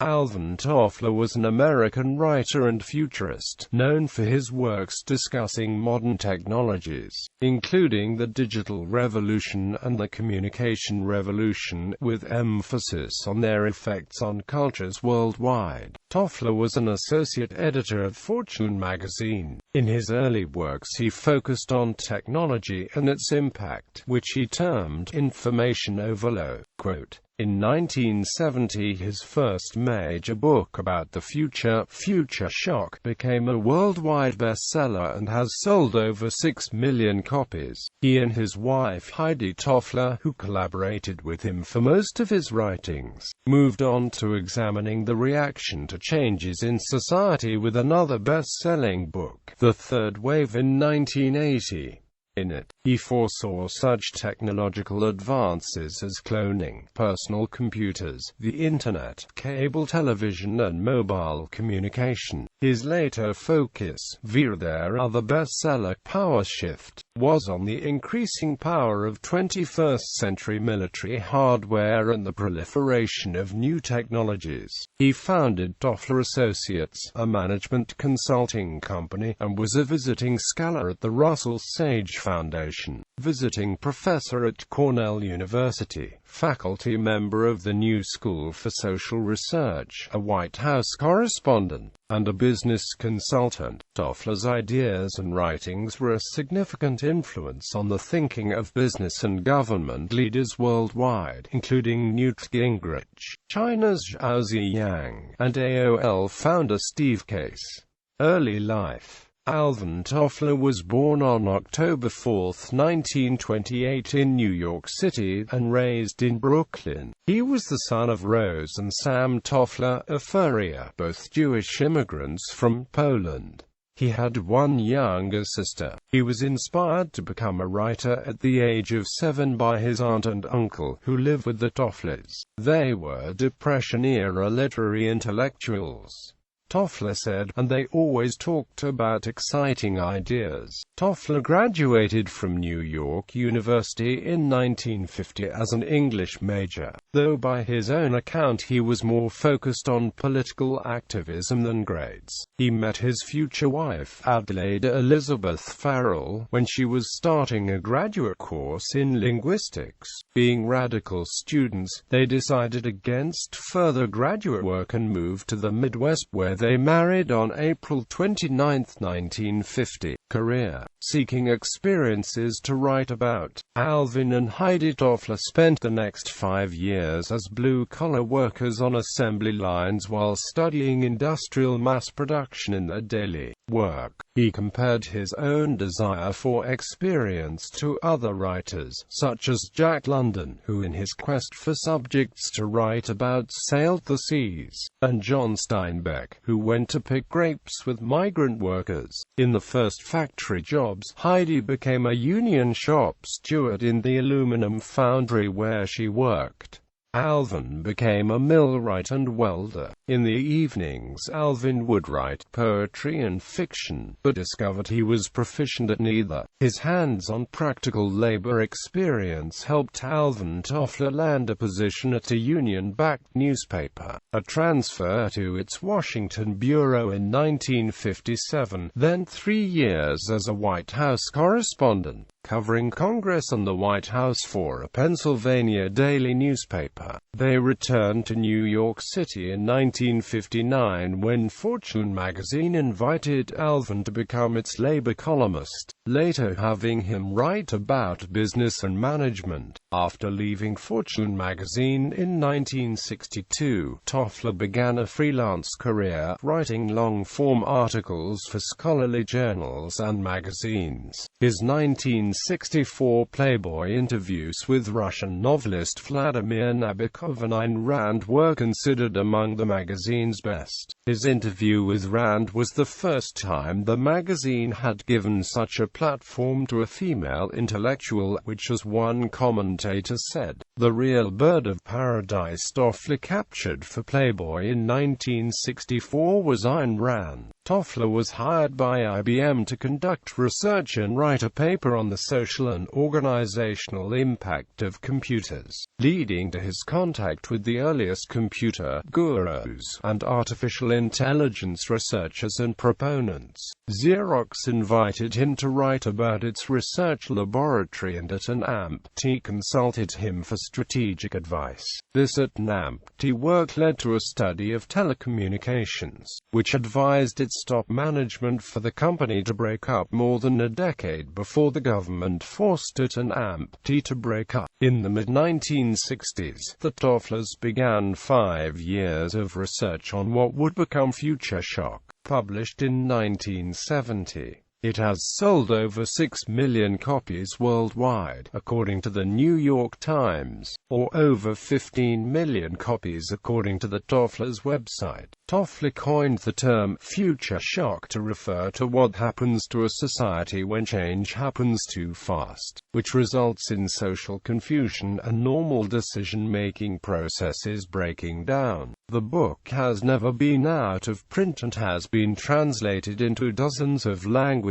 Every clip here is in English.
Alvin Toffler was an American writer and futurist, known for his works discussing modern technologies, including the digital revolution and the communication revolution, with emphasis on their effects on cultures worldwide. Toffler was an associate editor of Fortune magazine. In his early works he focused on technology and its impact, which he termed information overload. Quote, in 1970 his first major book about the future, Future Shock, became a worldwide bestseller and has sold over 6 million copies. He and his wife Heidi Toffler, who collaborated with him for most of his writings, moved on to examining the reaction to changes in society with another best-selling book, The Third Wave, in 1980. In it, he foresaw such technological advances as cloning, personal computers, the Internet, cable television and mobile communication. His later focus, via their other bestseller, Power Shift, was on the increasing power of 21st-century military hardware and the proliferation of new technologies. He founded Toffler Associates, a management consulting company, and was a visiting scholar at the Russell Sage Foundation, visiting professor at Cornell University, faculty member of the New School for Social Research, a White House correspondent, and a business consultant. Toffler's ideas and writings were a significant influence on the thinking of business and government leaders worldwide, including Newt Gingrich, China's Zhao Ziyang, and AOL founder Steve Case. Early life. Alvin Toffler was born on October 4, 1928 in New York City, and raised in Brooklyn. He was the son of Rose and Sam Toffler, a furrier, both Jewish immigrants from Poland. He had one younger sister. He was inspired to become a writer at the age of 7 by his aunt and uncle, who lived with the Tofflers. They were Depression-era literary intellectuals, Toffler said, and they always talked about exciting ideas. Toffler graduated from New York University in 1950 as an English major, though by his own account he was more focused on political activism than grades. He met his future wife, Adelaide Elizabeth Farrell, when she was starting a graduate course in linguistics. Being radical students, they decided against further graduate work and moved to the Midwest, where they married on April 29, 1950. Career. Seeking experiences to write about, Alvin and Heidi Toffler spent the next 5 years as blue-collar workers on assembly lines while studying industrial mass production in their daily work. He compared his own desire for experience to other writers, such as Jack London, who in his quest for subjects to write about sailed the seas, and John Steinbeck, who went to pick grapes with migrant workers. In the first factory jobs, Heidi became a union shop steward in the aluminum foundry where she worked. Alvin became a millwright and welder. In the evenings, Alvin would write poetry and fiction, but discovered he was proficient at neither. His hands-on practical labor experience helped Alvin Toffler land a position at a union-backed newspaper, a transfer to its Washington bureau in 1957, then 3 years as a White House correspondent, covering Congress and the White House for a Pennsylvania daily newspaper. They returned to New York City in 1959 when Fortune magazine invited Alvin to become its labor columnist, later having him write about business and management. After leaving Fortune magazine in 1962, Toffler began a freelance career, writing long-form articles for scholarly journals and magazines. His 1964 Playboy interviews with Russian novelist Vladimir Nabokov and Ayn Rand were considered among the magazine's best. His interview with Rand was the first time the magazine had given such a platform to a female intellectual, which, as one commentator said, the real bird of paradise Toffler captured for Playboy in 1964 was Ayn Rand. Toffler was hired by IBM to conduct research and write a paper on the social and organizational impact of computers, leading to his contact with the earliest computer gurus and artificial intelligence researchers and proponents. Xerox invited him to write about its research laboratory, and at NAMPT consulted him for strategic advice. This at NAMPT work led to a study of telecommunications, which advised its top management for the company to break up more than a decade before the government forced it and NAMPT to break up. In the mid-1960s, the Tofflers began 5 years of research on what would become Future Shock, published in 1970. It has sold over 6 million copies worldwide, according to the New York Times, or over 15 million copies according to the Toffler's website. Toffler coined the term future shock to refer to what happens to a society when change happens too fast, which results in social confusion and normal decision-making processes breaking down. The book has never been out of print and has been translated into dozens of languages.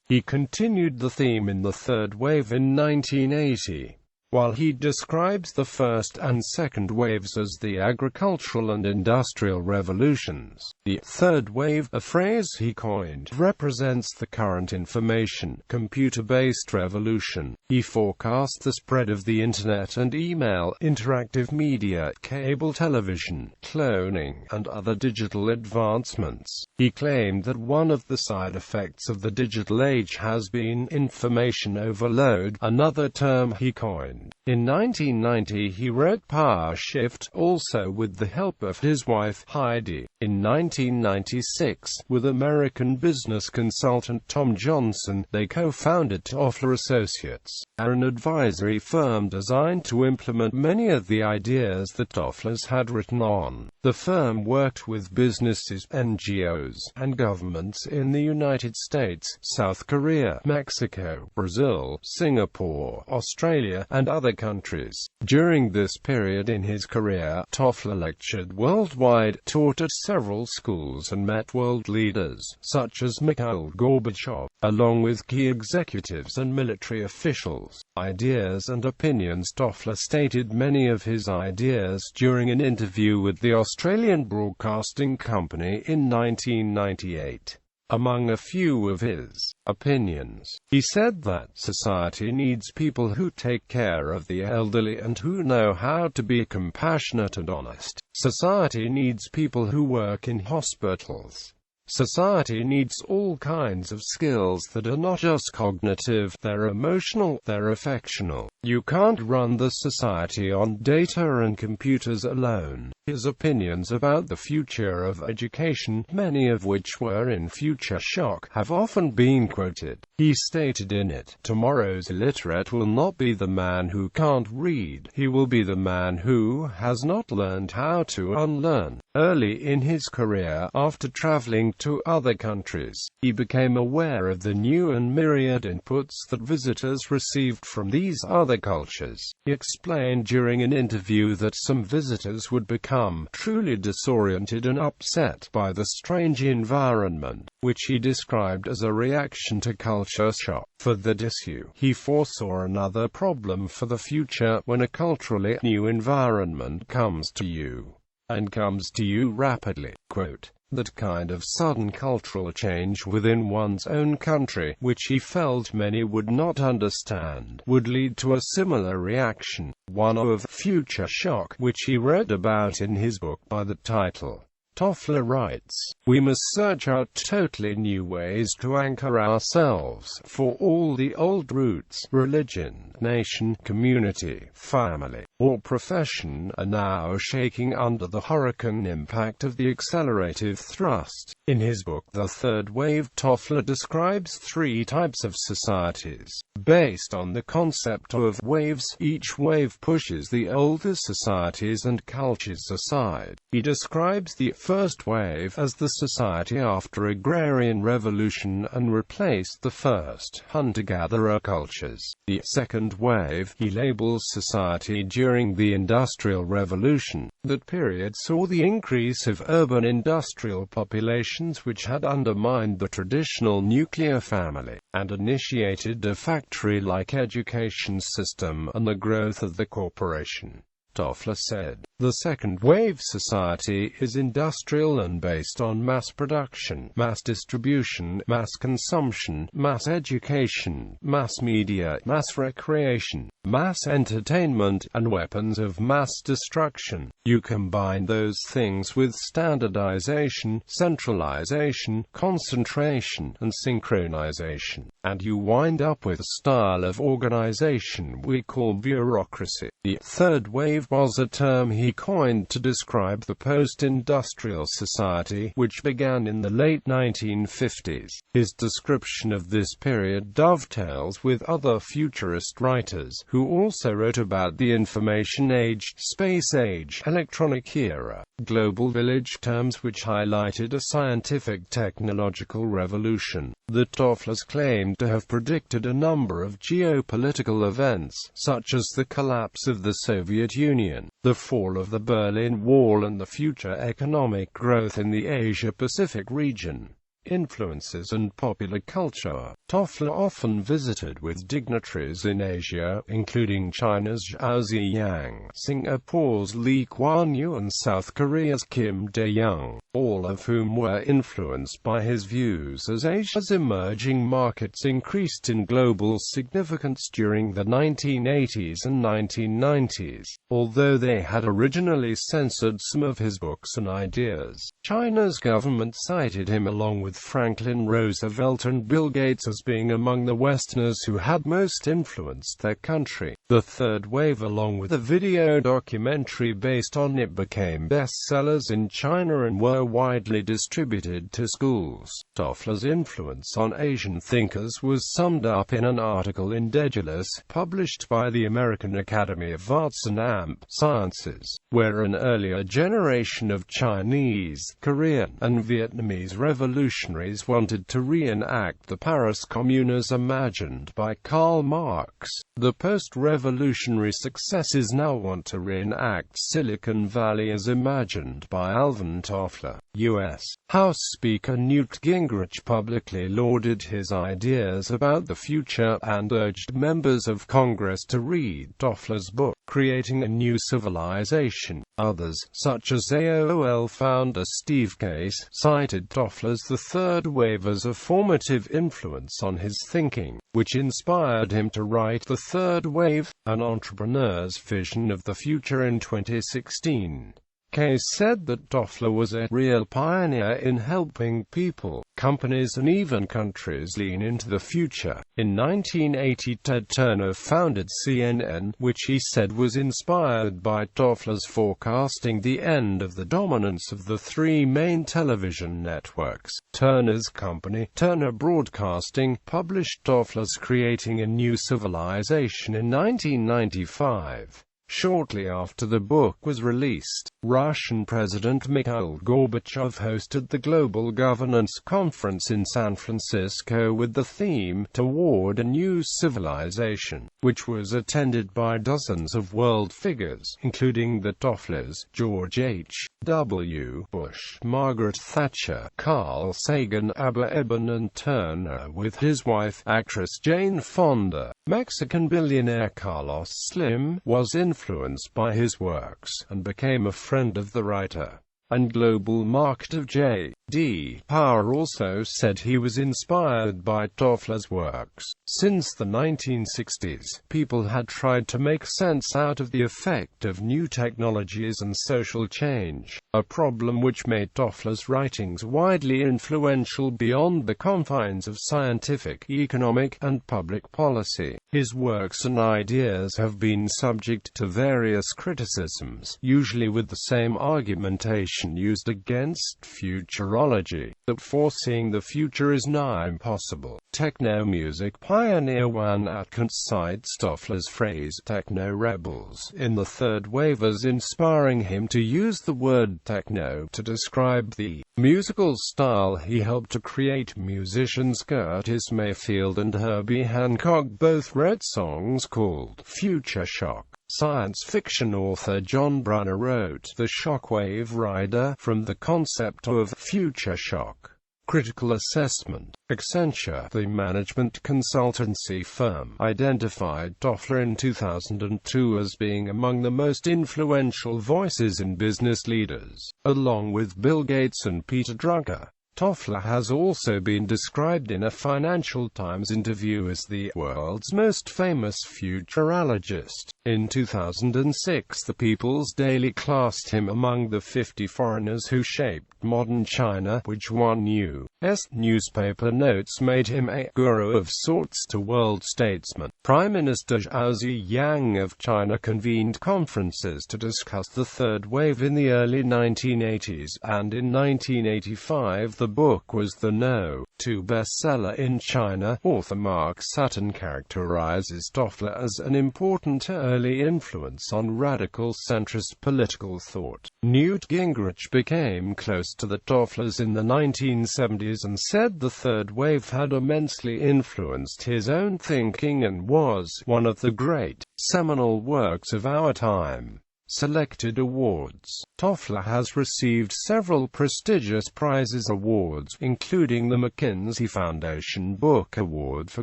He continued the theme in the third wave in 1980. While he describes the first and second waves as the agricultural and industrial revolutions, the third wave, a phrase he coined, represents the current information, computer-based revolution. He forecast the spread of the Internet and email, interactive media, cable television, cloning, and other digital advancements. He claimed that one of the side effects of the digital age has been information overload, another term he coined. In 1990 he wrote Power Shift, also with the help of his wife, Heidi. In 1996, with American business consultant Tom Johnson, they co-founded Toffler Associates, an advisory firm designed to implement many of the ideas that Tofflers had written on. The firm worked with businesses, NGOs, and governments in the United States, South Korea, Mexico, Brazil, Singapore, Australia, and other countries. During this period in his career, Toffler lectured worldwide, taught at several schools, and met world leaders, such as Mikhail Gorbachev, along with key executives and military officials. Ideas and opinions. Toffler stated many of his ideas during an interview with the Australian Broadcasting Company in 1998. Among a few of his opinions, he said that society needs people who take care of the elderly and who know how to be compassionate and honest. Society needs people who work in hospitals. Society needs all kinds of skills that are not just cognitive, they're emotional, they're affectional. You can't run the society on data and computers alone. His opinions about the future of education, many of which were in Future Shock, have often been quoted. He stated in it, "Tomorrow's illiterate will not be the man who can't read, he will be the man who has not learned how to unlearn." Early in his career, after traveling to other countries, he became aware of the new and myriad inputs that visitors received from these other cultures. He explained during an interview that some visitors would become truly disoriented and upset by the strange environment, which he described as a reaction to culture shock. For that issue, he foresaw another problem for the future when a culturally new environment comes to you, and comes to you rapidly. Quote, that kind of sudden cultural change within one's own country, which he felt many would not understand, would lead to a similar reaction, one of future shock, which he wrote about in his book by the title. Toffler writes, "We must search out totally new ways to anchor ourselves, for all the old roots, religion, nation, community, family, or profession are now shaking under the hurricane impact of the accelerative thrust. In his book The Third Wave, Toffler describes three types of societies. Based on the concept of waves, each wave pushes the older societies and cultures aside. He describes the first wave as the society after agrarian revolution and replaced the first hunter-gatherer cultures. The second wave he labels society during the Industrial Revolution. That period saw the increase of urban industrial populations which had undermined the traditional nuclear family, and initiated a factory-like education system and the growth of the corporation. Toffler said, "The second wave society is industrial and based on mass production, mass distribution, mass consumption, mass education, mass media, mass recreation, mass entertainment, and weapons of mass destruction. You combine those things with standardization, centralization, concentration, and synchronization, and you wind up with a style of organization we call bureaucracy." The third wave was a term he coined to describe the post-industrial society, which began in the late 1950s. His description of this period dovetails with other futurist writers, who also wrote about the information age, space age, electronic era, global village, terms which highlighted a scientific technological revolution. The Tofflers claimed to have predicted a number of geopolitical events, such as the collapse of the Soviet Union, the fall of the Berlin Wall, and the future economic growth in the Asia-Pacific region. Influences and popular culture. Toffler often visited with dignitaries in Asia, including China's Zhao Ziyang, Singapore's Lee Kuan Yew, and South Korea's Kim Dae-jung, all of whom were influenced by his views as Asia's emerging markets increased in global significance during the 1980s and 1990s. Although they had originally censored some of his books and ideas, China's government cited him along with Franklin Roosevelt and Bill Gates as being among the Westerners who had most influenced their country. The third wave, along with a video documentary based on it, became bestsellers in China and were widely distributed to schools. Toffler's influence on Asian thinkers was summed up in an article in Daedalus, published by the American Academy of Arts and Sciences, where an earlier generation of Chinese, Korean, and Vietnamese revolutionaries wanted to reenact the Paris Commune as imagined by Karl Marx. The post-revolutionary successes now want to reenact Silicon Valley as imagined by Alvin Toffler. U.S. House Speaker Newt Gingrich publicly lauded his ideas about the future and urged members of Congress to read Toffler's book, Creating a New Civilization. Others, such as AOL founder Steve Case, cited Toffler's The Third Wave as a formative influence on his thinking, which inspired him to write The Third Wave, an entrepreneur's vision of the future in 2016. Case said that Toffler was a real pioneer in helping people, companies and even countries lean into the future. In 1980, Ted Turner founded CNN, which he said was inspired by Toffler's forecasting the end of the dominance of the three main television networks. Turner's company, Turner Broadcasting, published Toffler's Creating a New Civilization in 1995. Shortly after the book was released, Russian President Mikhail Gorbachev hosted the Global Governance Conference in San Francisco with the theme, Toward a New Civilization, which was attended by dozens of world figures, including the Tofflers, George H. W. Bush, Margaret Thatcher, Carl Sagan, Abba Eban, and Turner with his wife, actress Jane Fonda. Mexican billionaire Carlos Slim was influenced by his works, and became a friend of the writer. And global marketer J.D. Power also said he was inspired by Toffler's works. Since the 1960s, people had tried to make sense out of the effect of new technologies and social change. a problem which made Toffler's writings widely influential beyond the confines of scientific, economic, and public policy. His works and ideas have been subject to various criticisms, usually with the same argumentation used against futurology, that foreseeing the future is nigh impossible. Techno-music pioneer Juan Atkins cites Toffler's phrase "techno-rebels" in the third wave as inspiring him to use the word techno to describe the musical style he helped to create. Musicians Curtis Mayfield and Herbie Hancock both wrote songs called Future Shock. Science fiction author John Brunner wrote The Shockwave Rider from the concept of future shock. Critical assessment. Accenture, the management consultancy firm, identified Toffler in 2002 as being among the most influential voices in business leaders, along with Bill Gates and Peter Drucker. Toffler has also been described in a Financial Times interview as the world's most famous futurologist. In 2006, the People's Daily classed him among the 50 foreigners who shaped modern China, which one U.S. newspaper notes made him a guru of sorts to world statesmen. Prime Minister Zhao Ziyang of China convened conferences to discuss the third wave in the early 1980s, and in 1985 the book was the No. 2 bestseller in China. Author Mark Sutton characterizes Toffler as an important early influence on radical centrist political thought. Newt Gingrich became close to the Tofflers in the 1970s and said the third wave had immensely influenced his own thinking and was one of the great, seminal works of our time. Selected awards. Toffler has received several prestigious prizes awards, including the McKinsey Foundation Book Award for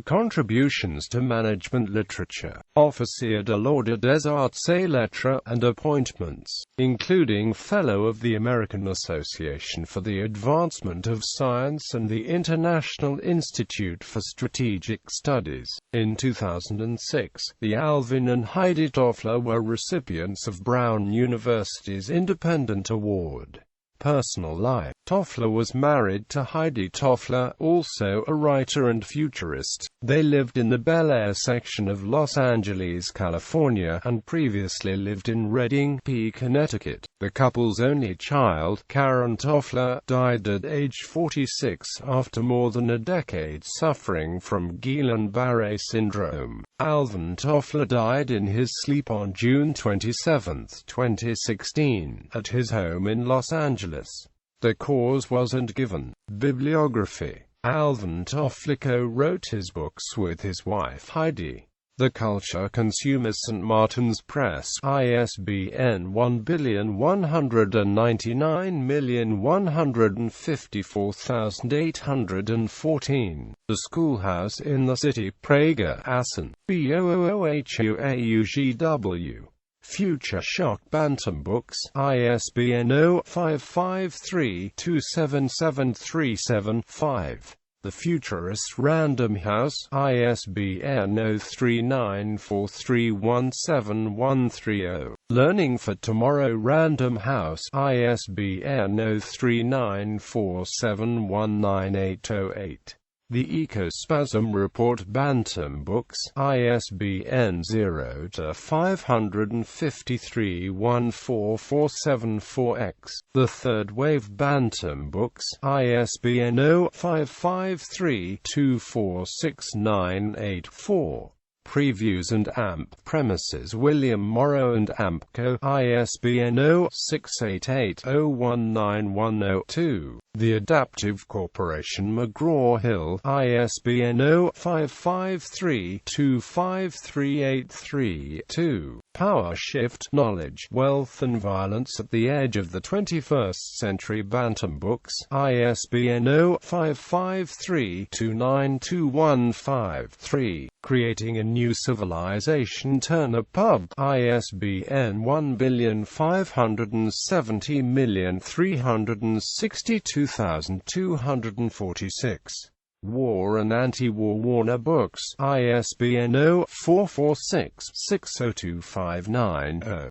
contributions to management literature, Officier de l'Ordre des Arts et Lettres, and appointments, including Fellow of the American Association for the Advancement of Science and the International Institute for Strategic Studies. In 2006, the Alvin and Heidi Toffler were recipients of Brown University's Independent Award. Personal life. Toffler was married to Heidi Toffler, also a writer and futurist. They lived in the Bel Air section of Los Angeles, California, and previously lived in Redding, Connecticut. The couple's only child, Karen Toffler, died at age 46 after more than a decade suffering from Guillain-Barré syndrome. Alvin Toffler died in his sleep on June 27, 2016, at his home in Los Angeles. The cause wasn't given. Bibliography. Alvin Toffler co-wrote his books with his wife Heidi. The Culture Consumer, St. Martin's Press, ISBN 1199154,814. The Schoolhouse in the City, Prager, Assen, BOOHUAUGW. Future Shock Bantam Books, ISBN 0553277375. The Futurist Random House, ISBN 0394317130. Learning for Tomorrow Random House, ISBN 0394719808. The Ecospasm Report Bantam Books, ISBN 0-553-14474-X. The Third Wave Bantam Books, ISBN 0553-246984. Previews and AMP Premises William Morrow and AMP Co., ISBN 0-688-019102. The Adaptive Corporation McGraw-Hill, ISBN 0-553-253832. Power Shift, Knowledge, Wealth and Violence at the Edge of the 21st Century Bantam Books, ISBN 0-553-292153. Creating a New Civilization Turner Pub, ISBN 1,570,362,246. War and Anti-War Warner Books, ISBN 0-446-60259-0.